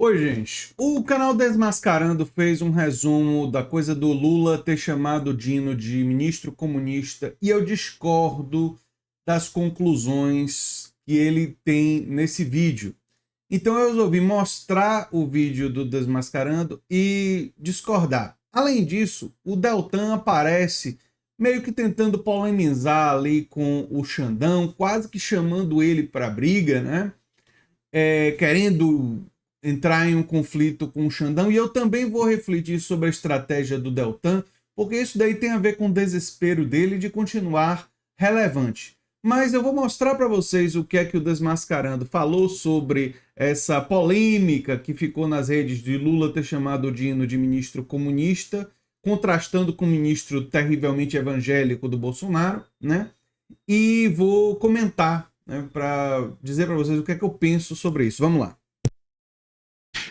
Oi, gente. O canal Desmascarando fez um resumo da coisa do Lula ter chamado Dino de ministro comunista e eu discordo das conclusões que ele tem nesse vídeo. Então eu resolvi mostrar o vídeo do Desmascarando e discordar. Além disso, o Deltan aparece meio que tentando polemizar ali com o Xandão, quase que chamando ele para briga, né? Querendo entrar em um conflito com o Xandão, e eu também vou refletir sobre a estratégia do Deltan, porque isso daí tem a ver com o desespero dele de continuar relevante. Mas eu vou mostrar para vocês o que é que o Desmascarando falou sobre essa polêmica que ficou nas redes de Lula ter chamado o Dino de ministro comunista, contrastando com o ministro terrivelmente evangélico do Bolsonaro, né? E vou comentar, né, para dizer para vocês o que é que eu penso sobre isso. Vamos lá.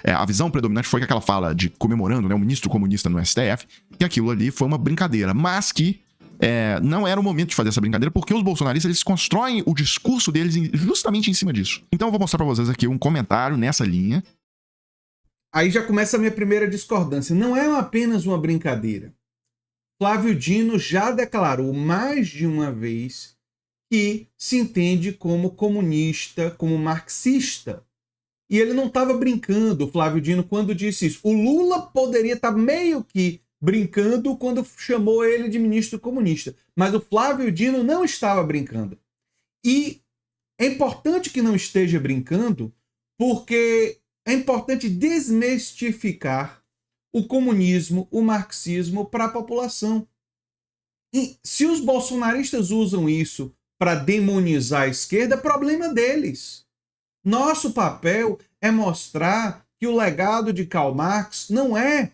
A visão predominante foi que aquela fala de comemorando, né, o ministro comunista no STF, que aquilo ali foi uma brincadeira, mas que não era o momento de fazer essa brincadeira, porque os bolsonaristas eles constroem o discurso deles justamente em cima disso. Então eu vou mostrar pra vocês aqui um comentário nessa linha. Aí já começa a minha primeira discordância. Não é apenas uma brincadeira. Flávio Dino já declarou mais de uma vez que se entende como comunista, como marxista. E ele não estava brincando, o Flávio Dino, quando disse isso. O Lula poderia estar meio que brincando quando chamou ele de ministro comunista. Mas o Flávio Dino não estava brincando. E é importante que não esteja brincando, porque é importante desmistificar o comunismo, o marxismo para a população. E se os bolsonaristas usam isso para demonizar a esquerda, é problema deles. Nosso papel é mostrar que o legado de Karl Marx não é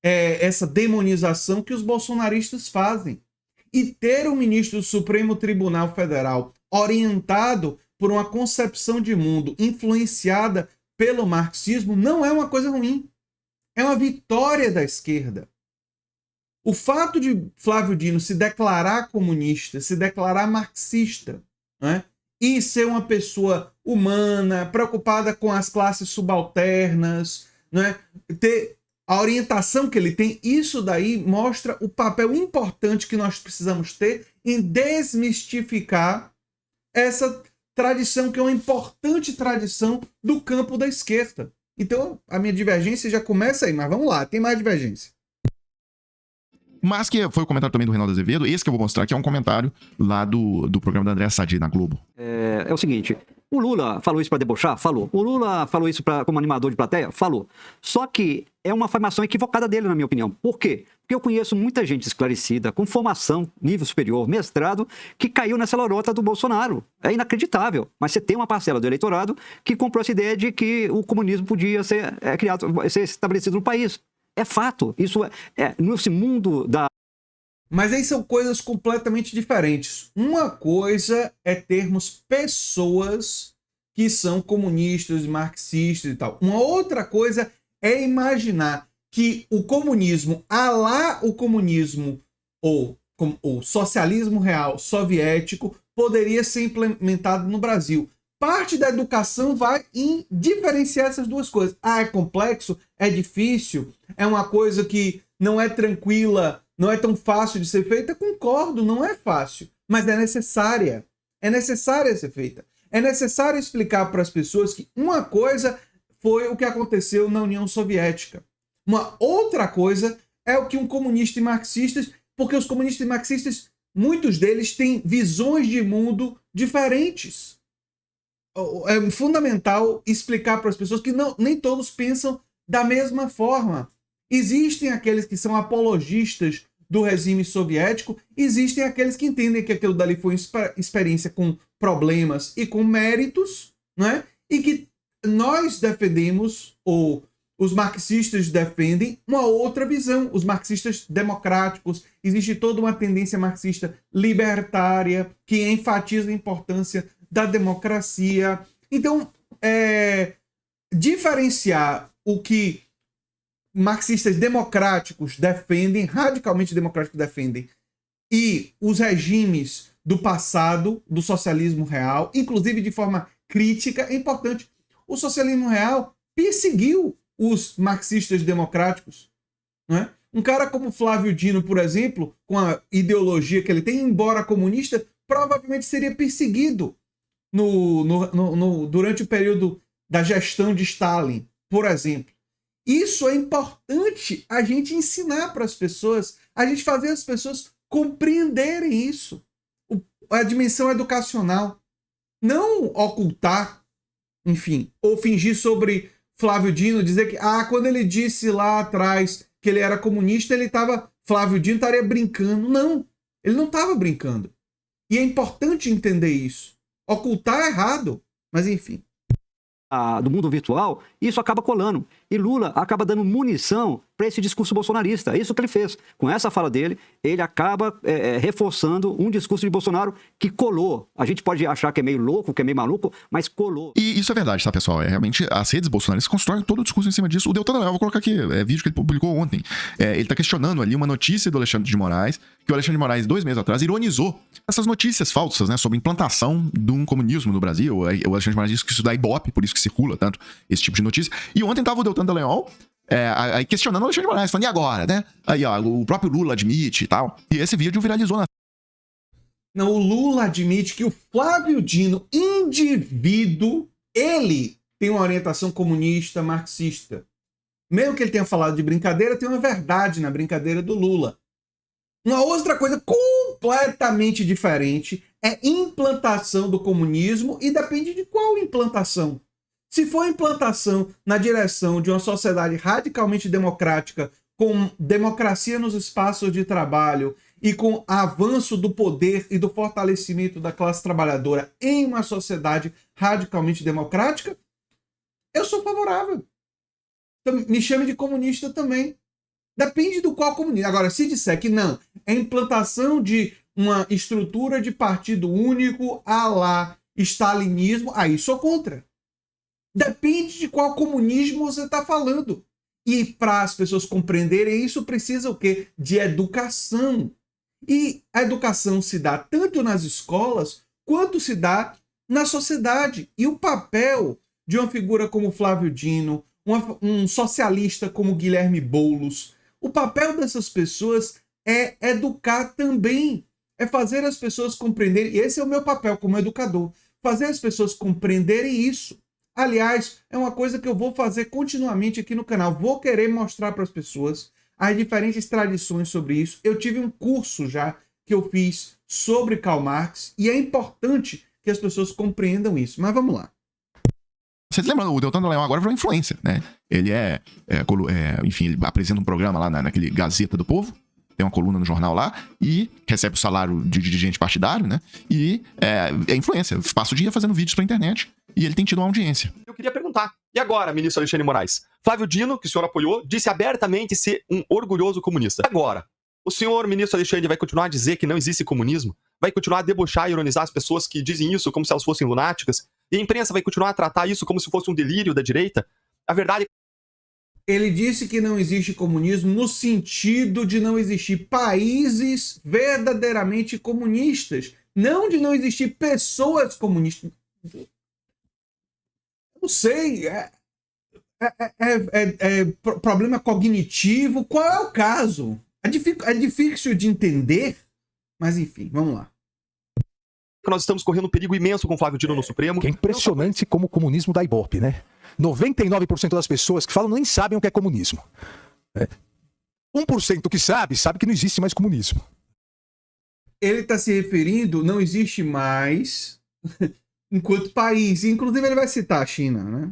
essa demonização que os bolsonaristas fazem. E ter um ministro do Supremo Tribunal Federal orientado por uma concepção de mundo influenciada pelo marxismo não é uma coisa ruim. É uma vitória da esquerda. O fato de Flávio Dino se declarar comunista, se declarar marxista, né, e ser uma pessoa humana, preocupada com as classes subalternas, né, ter a orientação que ele tem, isso daí mostra o papel importante que nós precisamos ter em desmistificar essa tradição, que é uma importante tradição do campo da esquerda. Então, a minha divergência já começa aí, mas vamos lá, tem mais divergência. Mas que foi o comentário também do Reinaldo Azevedo. Esse que eu vou mostrar aqui é um comentário lá do programa da Andréa Sadi na Globo. É o seguinte, o Lula falou isso para debochar? Falou. O Lula falou isso como animador de plateia? Falou. Só que é uma afirmação equivocada dele, na minha opinião. Por quê? Porque eu conheço muita gente esclarecida, com formação, nível superior, mestrado, que caiu nessa lorota do Bolsonaro. É inacreditável. Mas você tem uma parcela do eleitorado que comprou essa ideia de que o comunismo podia ser ser estabelecido no país. É fato. Isso nesse mundo da... Mas aí são coisas completamente diferentes. Uma coisa é termos pessoas que são comunistas, marxistas e tal. Uma outra coisa é imaginar que o comunismo, o comunismo ou o socialismo real soviético, poderia ser implementado no Brasil. Parte da educação vai em diferenciar essas duas coisas. É complexo, é difícil, é uma coisa que não é tranquila, não é tão fácil de ser feita. Concordo, não é fácil, mas é necessária. É necessária ser feita. É necessário explicar para as pessoas que uma coisa foi o que aconteceu na União Soviética. Uma outra coisa é o que um comunista e marxistas, porque os comunistas e marxistas, muitos deles têm visões de mundo diferentes. É fundamental explicar para as pessoas que nem todos pensam da mesma forma. Existem aqueles que são apologistas do regime soviético, existem aqueles que entendem que aquilo dali foi uma experiência com problemas e com méritos, né? E que nós defendemos, ou os marxistas defendem, uma outra visão. Os marxistas democráticos, existe toda uma tendência marxista libertária que enfatiza a importância da democracia. Então, diferenciar o que marxistas democráticos defendem, radicalmente democráticos defendem, e os regimes do passado, do socialismo real, inclusive de forma crítica, é importante. O socialismo real perseguiu os marxistas democráticos, não é? Um cara como Flávio Dino, por exemplo, com a ideologia que ele tem, embora comunista, provavelmente seria perseguido durante o período da gestão de Stalin, por exemplo. Isso é importante a gente ensinar para as pessoas, a gente fazer as pessoas compreenderem isso. A dimensão educacional. Não ocultar, enfim, ou fingir sobre Flávio Dino, dizer que quando ele disse lá atrás que ele era comunista, Flávio Dino estaria brincando. Não, ele não estava brincando. E é importante entender isso. Ocultar é errado, mas enfim. Do mundo virtual, isso acaba colando. E Lula acaba dando munição para esse discurso bolsonarista. É isso que ele fez. Com essa fala dele, ele acaba reforçando um discurso de Bolsonaro que colou. A gente pode achar que é meio louco, que é meio maluco, mas colou. E isso é verdade, tá, pessoal? Realmente, as redes bolsonaristas constroem todo o discurso em cima disso. O Deltan Dallagnol, vou colocar aqui, vídeo que ele publicou ontem. Ele tá questionando ali uma notícia do Alexandre de Moraes, que o Alexandre de Moraes, 2 meses atrás, ironizou essas notícias falsas, né, sobre implantação de um comunismo no Brasil. O Alexandre de Moraes disse que isso dá Ibope, por isso que circula tanto esse tipo de notícia. E ontem tava o Deltan Dallagnol aí questionando o Alexandre de Moraes, falando, e agora, né? Aí, ó, o próprio Lula admite e tal. E esse vídeo viralizou na... Não, o Lula admite que o Flávio Dino, indivíduo, ele tem uma orientação comunista, marxista. Mesmo que ele tenha falado de brincadeira, tem uma verdade na brincadeira do Lula. Uma outra coisa completamente diferente é implantação do comunismo, e depende de qual implantação. Se for implantação na direção de uma sociedade radicalmente democrática, com democracia nos espaços de trabalho e com avanço do poder e do fortalecimento da classe trabalhadora em uma sociedade radicalmente democrática, eu sou favorável. Então, me chame de comunista também. Depende do qual comunismo. Agora, se disser que não, é implantação de uma estrutura de partido único à la stalinismo, aí sou contra. Depende de qual comunismo você está falando. E para as pessoas compreenderem isso, precisa o quê? De educação. E a educação se dá tanto nas escolas, quanto se dá na sociedade. E o papel de uma figura como Flávio Dino, um socialista como Guilherme Boulos, o papel dessas pessoas é educar também. É fazer as pessoas compreenderem. E esse é o meu papel como educador. Fazer as pessoas compreenderem isso. Aliás, é uma coisa que eu vou fazer continuamente aqui no canal. Vou querer mostrar para as pessoas as diferentes tradições sobre isso. Eu tive um curso já que eu fiz sobre Karl Marx e é importante que as pessoas compreendam isso. Mas vamos lá. Vocês lembram, o Deltan Dallagnol agora virou influencer, né? Ele enfim, ele apresenta um programa lá naquele Gazeta do Povo, tem uma coluna no jornal lá, e recebe o salário de dirigente partidário, né? E é influencer, passa o dia fazendo vídeos pra internet, e ele tem tido uma audiência. Eu queria perguntar, e agora, ministro Alexandre de Moraes? Flávio Dino, que o senhor apoiou, disse abertamente ser um orgulhoso comunista. E agora, o senhor, ministro Alexandre, vai continuar a dizer que não existe comunismo? Vai continuar a debochar e ironizar as pessoas que dizem isso como se elas fossem lunáticas? E a imprensa vai continuar a tratar isso como se fosse um delírio da direita? A verdade é... Ele disse que não existe comunismo no sentido de não existir países verdadeiramente comunistas, não de não existir pessoas comunistas. Não sei, problema cognitivo, qual é o caso? É difícil de entender, mas enfim, vamos lá. Nós estamos correndo um perigo imenso com Flávio Dino no Supremo. É impressionante como o comunismo dá Ibope, né? 99% das pessoas que falam nem sabem o que é comunismo. 1% que sabe que não existe mais comunismo. Ele está se referindo, não existe mais enquanto país. Inclusive ele vai citar a China, né?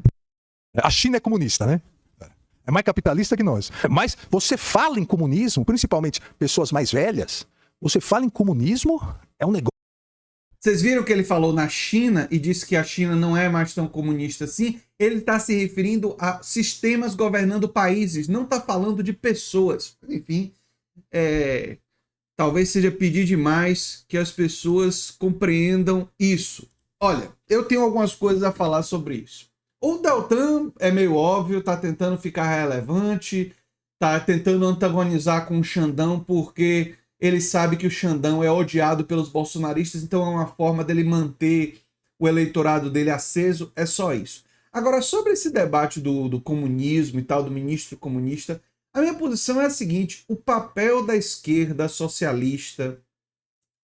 A China é comunista, né? É mais capitalista que nós. Mas você fala em comunismo, principalmente pessoas mais velhas, você fala em comunismo, é um negócio. Vocês viram que ele falou na China e disse que a China não é mais tão comunista assim? Ele está se referindo a sistemas governando países, não está falando de pessoas. Enfim, talvez seja pedir demais que as pessoas compreendam isso. Olha, eu tenho algumas coisas a falar sobre isso. O Deltan é meio óbvio, está tentando ficar relevante, está tentando antagonizar com o Xandão porque... ele sabe que o Xandão é odiado pelos bolsonaristas, então é uma forma dele manter o eleitorado dele aceso, é só isso. Agora, sobre esse debate do comunismo e tal, do ministro comunista, a minha posição é a seguinte: o papel da esquerda socialista,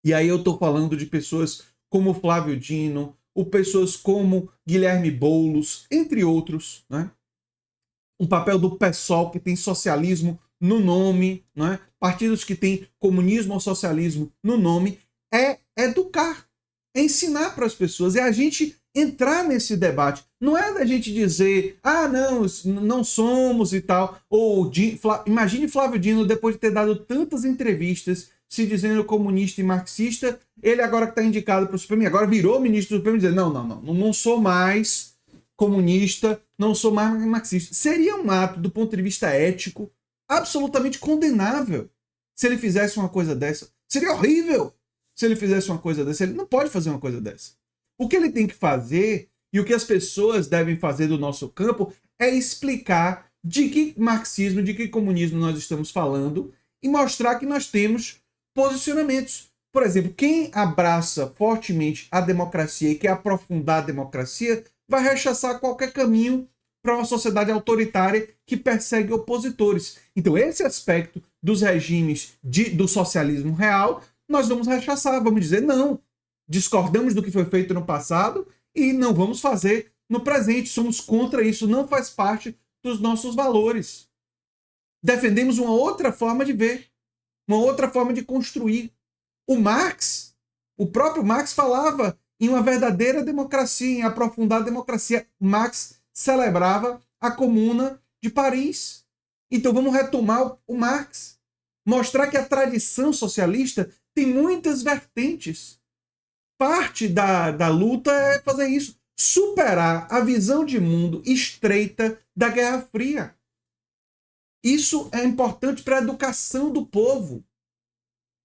e aí eu estou falando de pessoas como Flávio Dino, ou pessoas como Guilherme Boulos, entre outros, né? Um papel do PSOL, que tem socialismo no nome, né? Partidos que têm comunismo ou socialismo no nome, é educar, é ensinar para as pessoas, é a gente entrar nesse debate. Não é da gente dizer, não somos e tal. Ou imagine Flávio Dino, depois de ter dado tantas entrevistas, se dizendo comunista e marxista, ele agora que está indicado para o Supremo, agora virou ministro do Supremo, dizendo, não sou mais comunista, não sou mais marxista. Seria um ato, do ponto de vista ético, absolutamente condenável se ele fizesse uma coisa dessa. Seria horrível se ele fizesse uma coisa dessa. Ele não pode fazer uma coisa dessa. O que ele tem que fazer, e o que as pessoas devem fazer do nosso campo, é explicar de que marxismo, de que comunismo nós estamos falando e mostrar que nós temos posicionamentos. Por exemplo, quem abraça fortemente a democracia e quer aprofundar a democracia vai rechaçar qualquer caminho para uma sociedade autoritária que persegue opositores. Então, esse aspecto dos regimes do socialismo real, nós vamos rechaçar, vamos dizer não. Discordamos do que foi feito no passado e não vamos fazer no presente. Somos contra isso, não faz parte dos nossos valores. Defendemos uma outra forma de ver, uma outra forma de construir. O próprio Marx falava em uma verdadeira democracia, em aprofundar a democracia. Marx celebrava a Comuna de Paris. Então vamos retomar o Marx. Mostrar que a tradição socialista tem muitas vertentes. Parte da luta é fazer isso. Superar a visão de mundo estreita da Guerra Fria. Isso é importante para a educação do povo.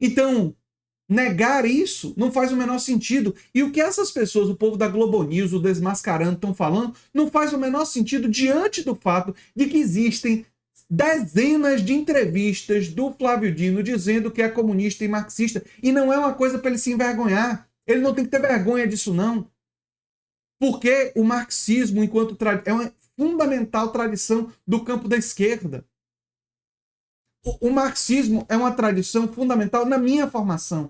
Então, negar isso não faz o menor sentido. E o que essas pessoas, o povo da Globo News, o Desmascarando, estão falando, não faz o menor sentido diante do fato de que existem dezenas de entrevistas do Flávio Dino dizendo que é comunista e marxista. E não é uma coisa para ele se envergonhar. Ele não tem que ter vergonha disso, não. Porque o marxismo, enquanto é uma fundamental tradição do campo da esquerda. O marxismo é uma tradição fundamental na minha formação.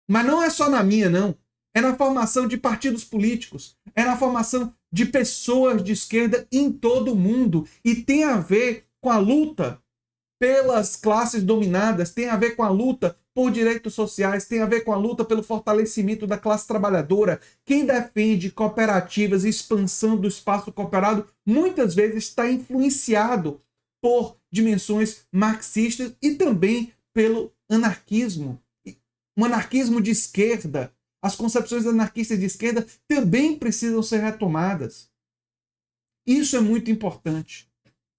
Mas não é só na minha, não. É na formação de partidos políticos. É na formação de pessoas de esquerda em todo o mundo. E tem a ver com a luta pelas classes dominadas, tem a ver com a luta por direitos sociais, tem a ver com a luta pelo fortalecimento da classe trabalhadora. Quem defende cooperativas e expansão do espaço cooperado, muitas vezes está influenciado por dimensões marxistas e também pelo anarquismo. Um anarquismo de esquerda. As concepções anarquistas de esquerda também precisam ser retomadas. Isso é muito importante.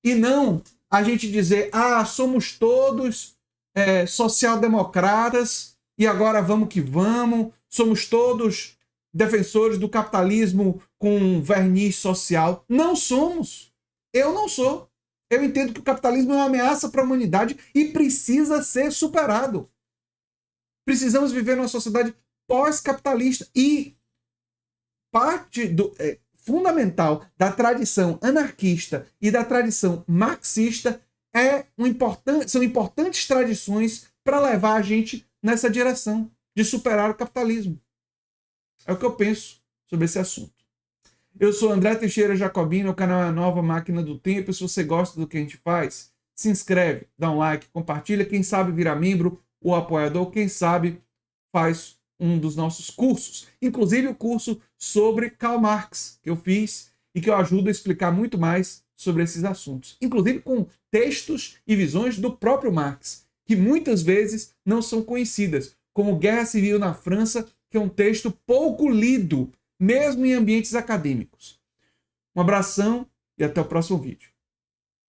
E não a gente dizer, somos todos social-democratas e agora vamos que vamos, somos todos defensores do capitalismo com verniz social. Não somos. Eu não sou. Eu entendo que o capitalismo é uma ameaça para a humanidade e precisa ser superado. Precisamos viver numa sociedade pós-capitalista. E parte fundamental da tradição anarquista e da tradição marxista são importantes tradições para levar a gente nessa direção de superar o capitalismo. É o que eu penso sobre esse assunto. Eu sou André Teixeira Jacobino, o canal é a Nova Máquina do Tempo. Se você gosta do que a gente faz, se inscreve, dá um like, compartilha. Quem sabe virar membro ou apoiador, quem sabe faz um dos nossos cursos. Inclusive o curso sobre Karl Marx, que eu fiz e que eu ajudo a explicar muito mais sobre esses assuntos. Inclusive com textos e visões do próprio Marx, que muitas vezes não são conhecidas, como Guerra Civil na França, que é um texto pouco lido, mesmo em ambientes acadêmicos. Um abração e até o próximo vídeo.